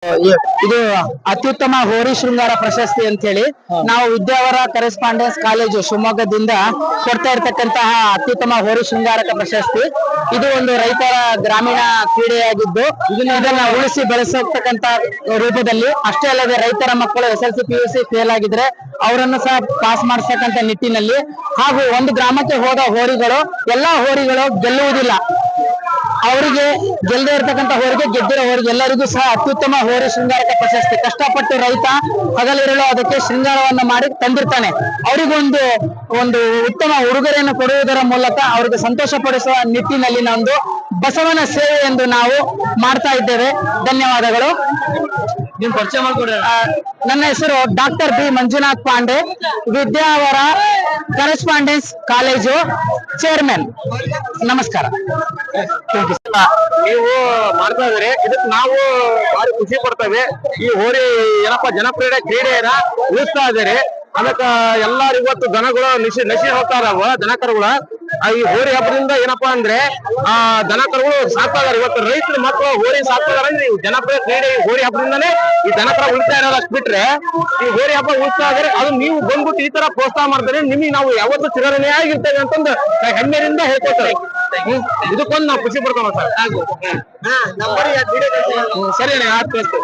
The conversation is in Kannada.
ಇದು ಅತ್ಯುತ್ತಮ ಹೋರಿ ಶೃಂಗಾರ ಪ್ರಶಸ್ತಿ ಅಂತ ಹೇಳಿ ನಾವು ವಿದ್ಯಾವರ ಕರೆಸ್ಪಾಂಡೆನ್ಸ್ ಕಾಲೇಜು ಶಿವಮೊಗ್ಗದಿಂದ ಕೊಡ್ತಾ ಇರ್ತಕ್ಕಂತಹ ಅತ್ಯುತ್ತಮ ಹೋರಿ ಶೃಂಗಾರಕ ಪ್ರಶಸ್ತಿ. ಇದು ಒಂದು ರೈತರ ಗ್ರಾಮೀಣ ಕ್ರೀಡೆಯಾಗಿದ್ದು ಇದನ್ನ ಉಳಿಸಿ ಬೆಳೆಸತಕ್ಕಂತ ರೂಪದಲ್ಲಿ ಅಷ್ಟೇ ಅಲ್ಲದೆ ರೈತರ ಮಕ್ಕಳು SLC PUC ಫೇಲ್ ಆಗಿದ್ರೆ ಅವರನ್ನು ಸಹ ಪಾಸ್ ಮಾಡಿಸ್ತಕ್ಕಂತ ನಿಟ್ಟಿನಲ್ಲಿ ಹಾಗೂ ಒಂದು ಗ್ರಾಮಕ್ಕೆ ಹೋದ ಹೋರಿಗಳು ಎಲ್ಲಾ ಹೋರಿಗಳು ಗೆಲ್ಲುವುದಿಲ್ಲ, ಅವರಿಗೆ ಗೆಲ್ಲದೆ ಇರ್ತಕ್ಕಂಥ ಹೋರಿಗೆ ಗೆದ್ದಿರೋ ಹೋರಿಗೆ ಎಲ್ಲರಿಗೂ ಸಹ ಅತ್ಯುತ್ತಮ ಹೋರಿ ಶೃಂಗಾರಕ ಪ್ರಶಸ್ತಿ. ಕಷ್ಟಪಟ್ಟು ರೈತ ಹಗಲಿರಲು ಅದಕ್ಕೆ ಶೃಂಗಾರವನ್ನು ಮಾಡಿ ತಂದಿರ್ತಾನೆ, ಅವರಿಗೊಂದು ಒಂದು ಉತ್ತಮ ಉಡುಗೊರೆಯನ್ನು ಕೊಡುವುದರ ಮೂಲಕ ಅವರಿಗೆ ಸಂತೋಷ ಪಡಿಸುವ ನಿಟ್ಟಿನಲ್ಲಿ ಒಂದು ಬಸವನ ಸೇವೆ ಎಂದು ನಾವು ಮಾಡ್ತಾ ಇದ್ದೇವೆ. ಧನ್ಯವಾದಗಳು. ನಿಮ್ ಪರಿಚಯ ಮಾಡ್ಕೊಡ್ರಿ. ನನ್ನ ಹೆಸರು doctor B Manjunath Pande, Vidyavara correspondence college chairman. ನಮಸ್ಕಾರ. ನೀವು ಮಾಡ್ತಾ ಇದ್ರಿ, ಇದಕ್ ನಾವು ಭಾರಿ ಖುಷಿ ಪಡ್ತೇವೆ. ಈ ಹೋರಿ ಏನಪ್ಪಾ ಜನಪ್ರಿಯ ಕ್ರೀಡೆಯನ್ನ ಉಳಿಸ್ತಾ ಇದ್ದೀರಿ. ಅದಕ್ಕ ಎಲ್ಲಾರು ಇವತ್ತು ದನಗಳು ನಶಿ ಹೋಗ್ತಾ ಇದಾವ ದನಕರುಗಳು. ಈ ಹೋರಿ ಹಬ್ಬದಿಂದ ಏನಪ್ಪಾ ಅಂದ್ರೆ ದನಕರುಗಳು ಸಾಕ್ತಾ ಇದಾರೆ. ಇವತ್ತು ರೈತರ ಮಕ್ಕಳು ಹೋರಿ ಸಾಕ್ತಾ ಇದಾರೆ. ಈ ಜನಪ್ರಿಯ ಕ್ರೀಡೆ ಈ ಹೋರಿ ಹಬ್ಬದಿಂದಾನೇ ಈ ದನಕರ ಉಳಿತಾ ಇರೋದಷ್ಟು ಬಿಟ್ರೆ ಈ ಹೋರಿ ಹಬ್ಬ ಉಳಿಸ್ತಾ ಇದಾರೆ. ಅದು ನೀವು ಬಂದ್ಬಿಟ್ಟು ಈ ತರ ಪ್ರೋತ್ಸಾಹ ಮಾಡ್ತಾರೆ, ನಿಮಗೆ ನಾವು ಯಾವತ್ತೂ ಚಿರಋಣಿಯಾಗಿರ್ತೇವೆ ಅಂತಂದು ಹೆಮ್ಮೆಯಿಂದ ಹೇಳ್ಕೊತಾರೆ. ಇದಕ್ಕೊಂದು ನಾವು ಖುಷಿ ಪಡ್ತೀವಿ ಸರ್. ಸರಿ, ಆಯ್ತು.